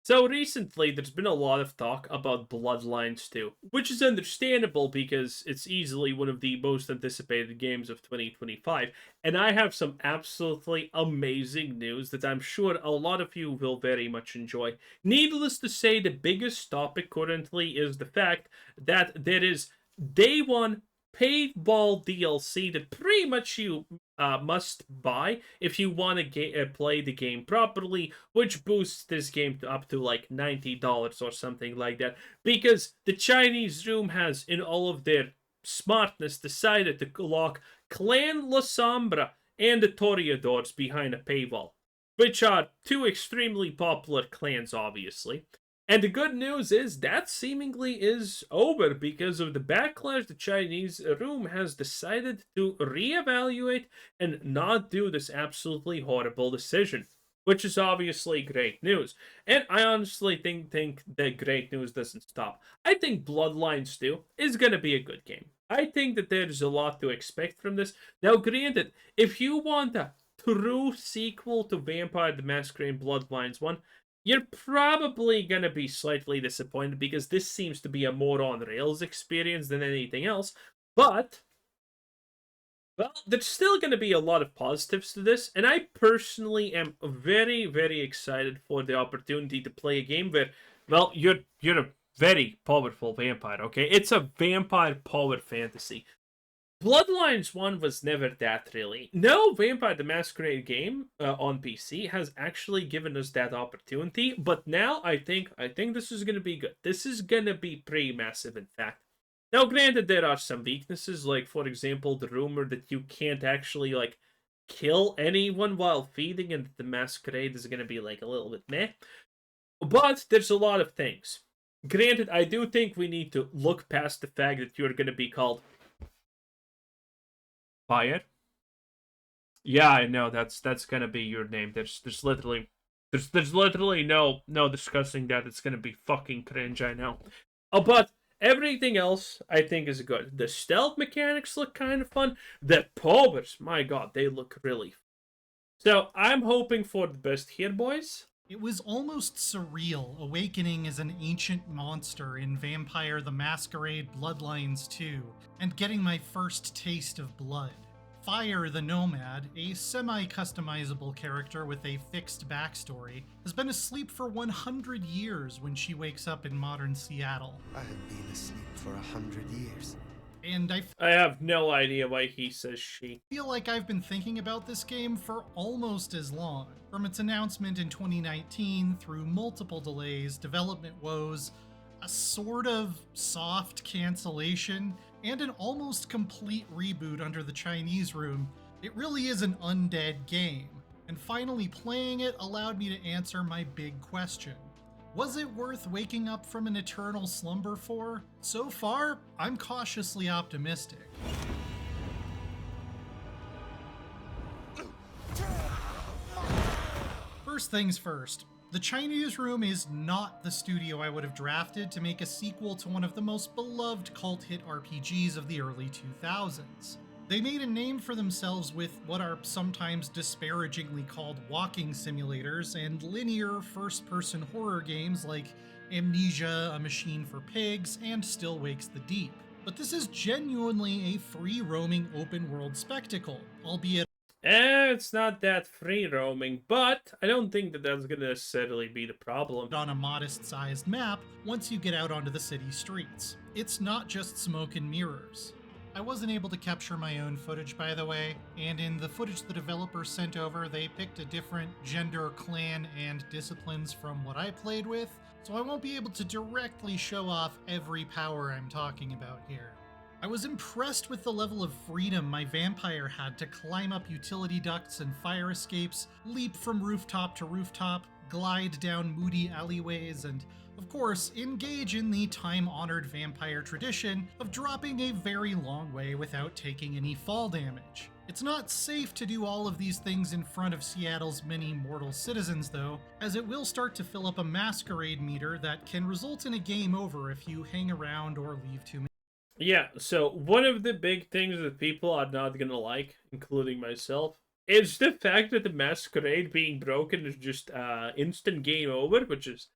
So recently, there's been a lot of talk about Bloodlines 2, which is understandable because it's easily one of the most anticipated games of 2025, and I have some absolutely amazing news that I'm sure a lot of you will very much enjoy. Needless to say, the biggest topic currently is the fact that there is day one paintball DLC that pretty much you must buy if you want to play the game properly, which boosts this game up to like $90 or something like that. Because the Chinese room has, in all of their smartness, decided to lock Clan La Sombra and the Toreadors behind a paywall, which are two extremely popular clans, obviously. And the good news is that seemingly is over because of the backlash. The Chinese room has decided to reevaluate and not do this absolutely horrible decision, which is obviously great news. And I honestly think that great news doesn't stop. I think Bloodlines 2 is going to be a good game. I think that there's a lot to expect from this. Now, granted, if you want a true sequel to Vampire the Masquerade Bloodlines 1, you're probably going to be slightly disappointed because this seems to be a more on rails experience than anything else. But, well, there's still going to be a lot of positives to this. And I personally am very, very excited for the opportunity to play a game where, well, you're a very powerful vampire, okay? It's a vampire power fantasy. Bloodlines 1 was never that really. No Vampire the Masquerade game on PC has actually given us that opportunity, but now I think this is going to be good. This is going to be pretty massive, in fact. Now, granted, there are some weaknesses, like, for example, the rumor that you can't actually, like, kill anyone while feeding, and the Masquerade is going to be, like, a little bit meh. But there's a lot of things. Granted, I do think we need to look past the fact that you're going to be called Fire. Yeah, I know that's gonna be your name. There's literally no discussing that. It's gonna be fucking cringe. I know. Oh, but everything else I think is good. The stealth mechanics look kind of fun. The powers, my god, they look really. So I'm hoping for the best here, boys. It was almost surreal awakening as an ancient monster in Vampire the Masquerade Bloodlines 2 and getting my first taste of blood. Fire the Nomad, a semi-customizable character with a fixed backstory, has been asleep for 100 years when she wakes up in modern Seattle. I have been asleep for 100 years. And I have no idea why he says she. feel like I've been thinking about this game for almost as long. From its announcement in 2019 through multiple delays, development woes, a sort of soft cancellation, and an almost complete reboot under the Chinese room, it really is an undead game. And finally playing it allowed me to answer my big question. Was it worth waking up from an eternal slumber for? So far, I'm cautiously optimistic. First things first, the Chinese Room is not the studio I would have drafted to make a sequel to one of the most beloved cult hit RPGs of the early 2000s. They made a name for themselves with what are sometimes disparagingly called walking simulators and linear first-person horror games like Amnesia, A Machine for Pigs, and Still Wakes the Deep. But this is genuinely a free-roaming open-world spectacle, albeit It's not that free roaming, but I don't think that that's gonna necessarily be the problem. on a modest-sized map once you get out onto the city streets. It's not just smoke and mirrors. I wasn't able to capture my own footage, by the way, and in the footage the developers sent over, they picked a different gender, clan, and disciplines from what I played with, so I won't be able to directly show off every power I'm talking about here. I was impressed with the level of freedom my vampire had to climb up utility ducts and fire escapes, leap from rooftop to rooftop, glide down moody alleyways, and of course, engage in the time-honored vampire tradition of dropping a very long way without taking any fall damage. It's not safe to do all of these things in front of Seattle's many mortal citizens though, as it will start to fill up a masquerade meter that can result in a game over if you hang around or leave too many. Yeah, so one of the big things that people are not gonna like, including myself, is the fact that the masquerade being broken is just instant game over, which is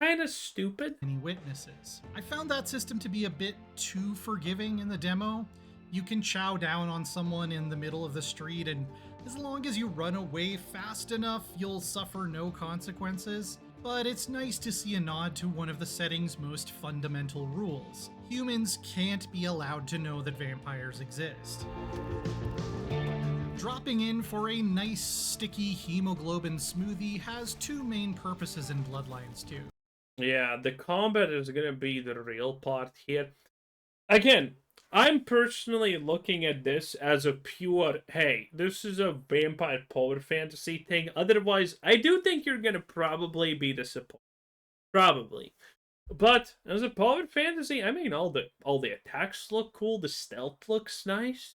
kind of stupid. Any witnesses. I found that system to be a bit too forgiving in the demo. You can chow down on someone in the middle of the street, and as long as you run away fast enough, you'll suffer no consequences. But it's nice to see a nod to one of the setting's most fundamental rules. Humans can't be allowed to know that vampires exist. Dropping in for a nice, sticky hemoglobin smoothie has two main purposes in Bloodlines 2. Yeah, the combat is going to be the real part here. Again, I'm personally looking at this as a pure, hey, this is a vampire power fantasy thing. Otherwise, I do think you're going to probably be disappointed. Probably. But as a power fantasy, I mean, all the attacks look cool. The stealth looks nice.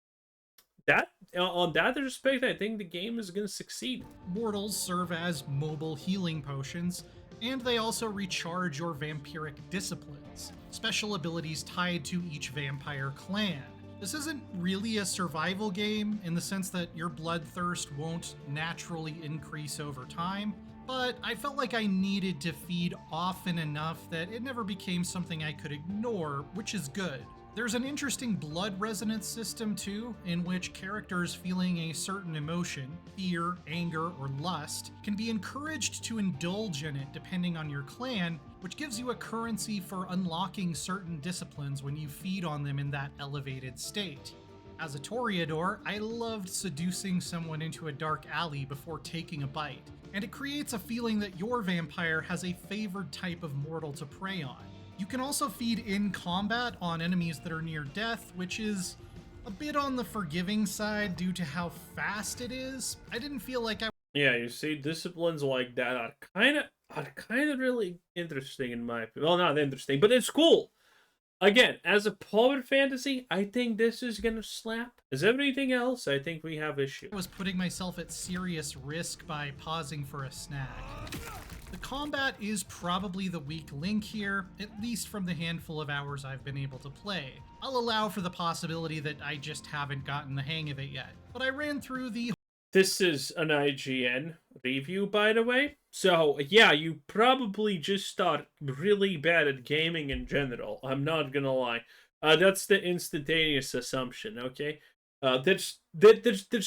That on that respect, I think the game is going to succeed. Mortals serve as mobile healing potions, and they also recharge your vampiric disciplines, special abilities tied to each vampire clan. This isn't really a survival game in the sense that your bloodthirst won't naturally increase over time, but I felt like I needed to feed often enough that it never became something I could ignore, which is good. There's an interesting blood resonance system too, in which characters feeling a certain emotion, fear, anger, or lust, can be encouraged to indulge in it depending on your clan, which gives you a currency for unlocking certain disciplines when you feed on them in that elevated state. As a Toreador, I loved seducing someone into a dark alley before taking a bite, and it creates a feeling that your vampire has a favored type of mortal to prey on. You can also feed in combat on enemies that are near death, which is a bit on the forgiving side due to how fast it is. I didn't feel like I... Yeah, you see, disciplines like that are kind of really interesting in my opinion. Well, not interesting, but it's cool. Again, as a power fantasy, I think this is gonna slap. As everything else, I think we have issues. I was putting myself at serious risk by pausing for a snack. The combat is probably the weak link here, at least from the handful of hours I've been able to play. I'll allow for the possibility that I just haven't gotten the hang of it yet, but I ran through the... This is an IGN review, by the way. So, yeah, you probably just start really bad at gaming in general. I'm not gonna lie. That's the instantaneous assumption, okay? That's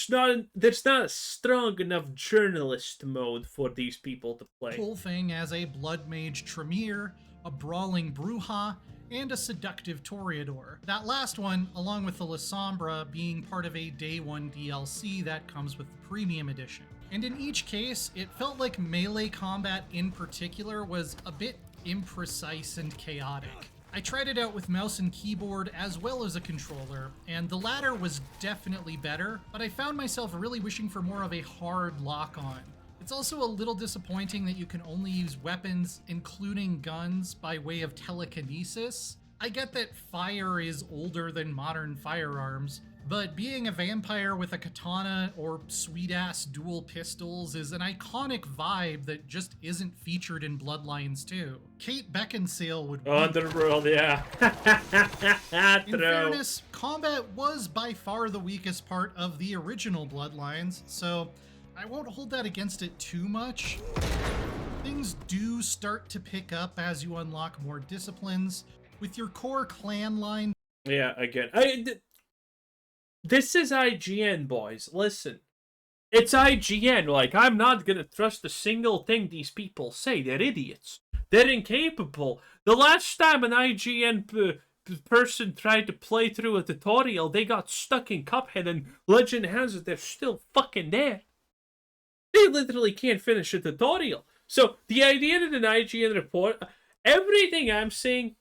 not a strong enough journalist mode for these people to play. Whole thing as a blood mage Tremere, a brawling Bruja, and a seductive Toreador. That last one, along with the Lasombra, being part of a Day 1 DLC that comes with the Premium Edition. And in each case, it felt like melee combat in particular was a bit imprecise and chaotic. I tried it out with mouse and keyboard as well as a controller, and the latter was definitely better, but I found myself really wishing for more of a hard lock-on. It's also a little disappointing that you can only use weapons, including guns, by way of telekinesis. I get that fire is older than modern firearms, but being a vampire with a katana or sweet-ass dual pistols is an iconic vibe that just isn't featured in Bloodlines 2. Kate Beckinsale would... Underworld, yeah. In fairness, combat was by far the weakest part of the original Bloodlines, so I won't hold that against it too much. Things do start to pick up as you unlock more disciplines, with your core clan line... Yeah, again, this is IGN, boys. Listen. It's IGN. Like, I'm not gonna trust a single thing these people say. They're idiots. They're incapable. The last time an IGN person tried to play through a tutorial, they got stuck in Cuphead, and legend has it they're still fucking there. They literally can't finish a tutorial. So, the idea that an IGN report... Everything I'm seeing...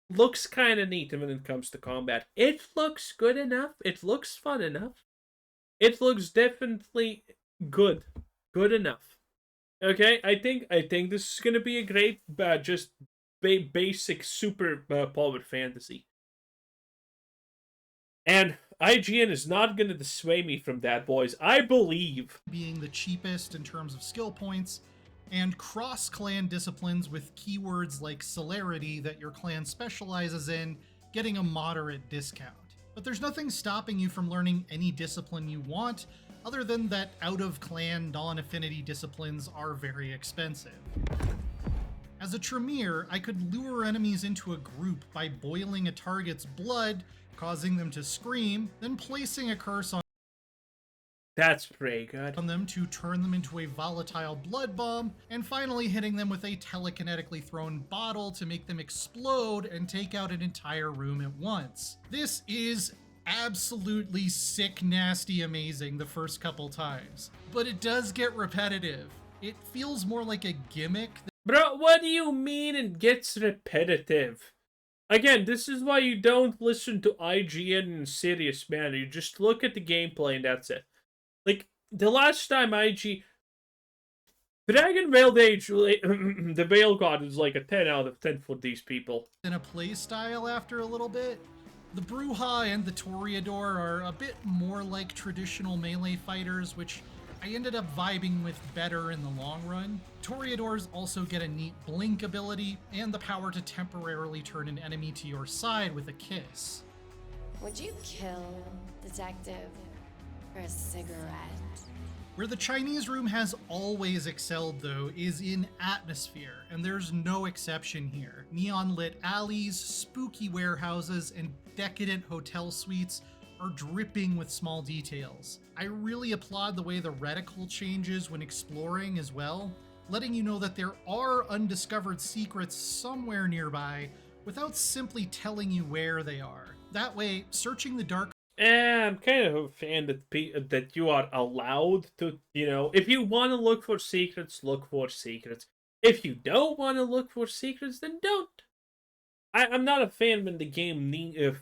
looks kind of neat when it comes to combat. It looks good enough. It looks fun enough. It looks definitely good. Good enough. Okay, I think this is gonna be a great, just basic super powered fantasy. And IGN is not gonna dissuade me from that, boys. I believe being the cheapest in terms of skill points, and cross-clan disciplines with keywords like celerity that your clan specializes in getting a moderate discount. But there's nothing stopping you from learning any discipline you want, other than that out-of-clan non-affinity disciplines are very expensive. As a Tremere, I could lure enemies into a group by boiling a target's blood, causing them to scream, then placing a curse on That's pretty good. them to turn them into a volatile blood bomb, and finally hitting them with a telekinetically thrown bottle to make them explode and take out an entire room at once. This is absolutely sick, nasty, amazing the first couple times, but it does get repetitive. It feels more like a gimmick. Bro, what do you mean it gets repetitive? Again, this is why you don't listen to IGN in a serious manner. You just look at the gameplay and that's it. Like, the last time Dragon Veiled Age, the Veil God is like a 10 out of 10 for these people. In a play style after a little bit. The Brujah and the Toreador are a bit more like traditional melee fighters, which I ended up vibing with better in the long run. Toreadors also get a neat blink ability and the power to temporarily turn an enemy to your side with a kiss. Would you kill Detective for a cigarette? Where the Chinese room has always excelled, though, is in atmosphere, and there's no exception here. Neon-lit alleys, spooky warehouses, and decadent hotel suites are dripping with small details. I really applaud the way the reticle changes when exploring as well, letting you know that there are undiscovered secrets somewhere nearby without simply telling you where they are. That way, searching the dark I'm kind of a fan that you are allowed to, if you want to look for secrets, look for secrets. If you don't want to look for secrets, then don't. I'm not a fan when the game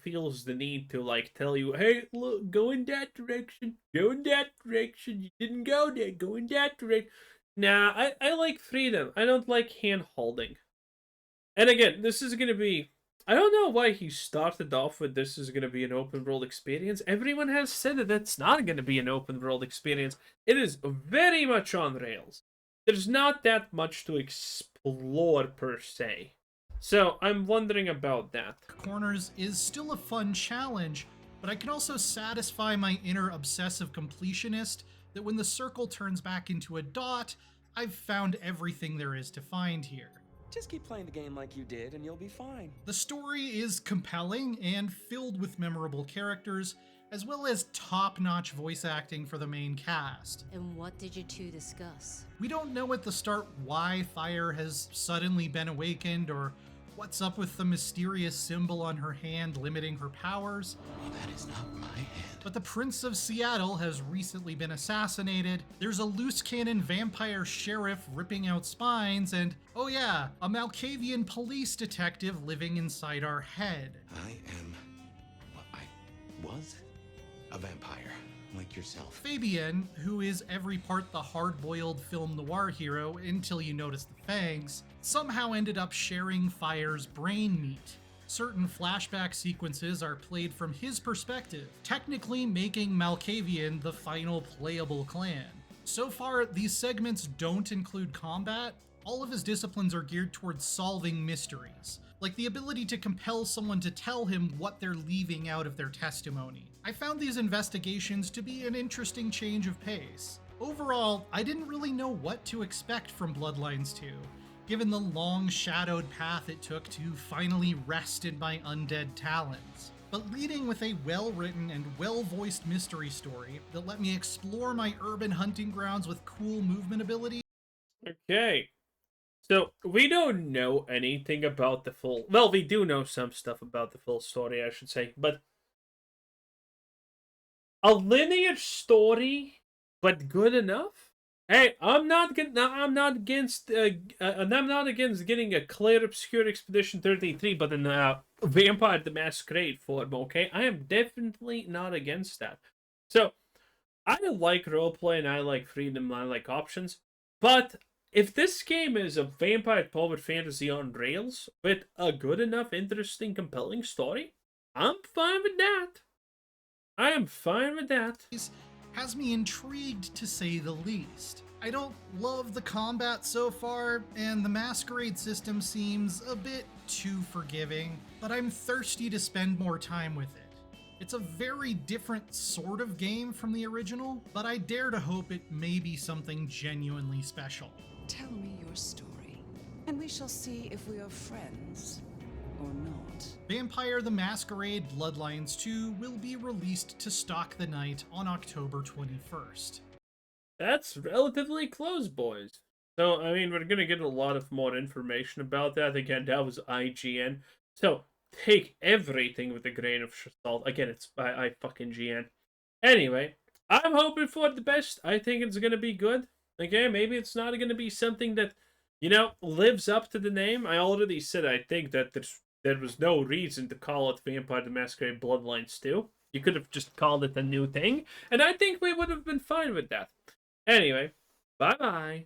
feels the need to, like, tell you, hey, look, go in that direction, you didn't go there, go in that direction. Nah, I like freedom. I don't like hand-holding. And again, this is going to be... I don't know why he started off with this is going to be an open world experience. Everyone has said that it's not going to be an open world experience. It is very much on rails. There's not that much to explore per se. So I'm wondering about that. corners is still a fun challenge, but I can also satisfy my inner obsessive completionist that when the circle turns back into a dot, I've found everything there is to find here. Just keep playing the game like you did and you'll be fine. The story is compelling and filled with memorable characters, as well as top-notch voice acting for the main cast. And what did you two discuss? We don't know at the start why Fire has suddenly been awakened, or what's up with the mysterious symbol on her hand limiting her powers. Oh, that is not my hand. But the Prince of Seattle has recently been assassinated, there's a loose cannon vampire sheriff ripping out spines, and, oh yeah, a Malkavian police detective living inside our head. I am... well, I was a vampire, like yourself. Fabian, who is every part the hard-boiled film noir hero until you notice the fangs, somehow ended up sharing Fire's brain meat. Certain flashback sequences are played from his perspective, technically making Malkavian the final playable clan. So far, these segments don't include combat. All of his disciplines are geared towards solving mysteries, like the ability to compel someone to tell him what they're leaving out of their testimony. I found these investigations to be an interesting change of pace. Overall, I didn't really know what to expect from Bloodlines 2, given the long-shadowed path it took to finally rest in my undead talons. But leading with a well-written and well-voiced mystery story that let me explore my urban hunting grounds with cool movement abilities. Okay. So, we don't know anything about the full... Well, we do know some stuff about the full story, I should say. But a linear story, but good enough? Hey, I'm not against getting a clear obscure Expedition 33, but in Vampire the Masquerade form, okay? I am definitely not against that. So, I like roleplay and I like freedom and I like options, but if this game is a vampire powered fantasy on rails with a good enough, interesting, compelling story, I'm fine with that. I am fine with that. Has me intrigued to say the least. I don't love the combat so far, and the Masquerade system seems a bit too forgiving, but I'm thirsty to spend more time with it. It's a very different sort of game from the original, but I dare to hope it may be something genuinely special. Tell me your story. And we shall see if we are friends or not. Vampire the Masquerade Bloodlines 2 will be released to stock the night on October 21st. That's relatively close, boys. So, I mean, we're gonna get a lot of more information about that. Again, that was IGN. So, take everything with a grain of salt. Again, it's I fucking GN. Anyway, I'm hoping for the best. I think it's gonna be good. Again, maybe it's not gonna be something that, lives up to the name. I already said I think that there was no reason to call it Vampire the Masquerade Bloodlines 2. You could have just called it a new thing, and I think we would have been fine with that. Anyway, bye-bye.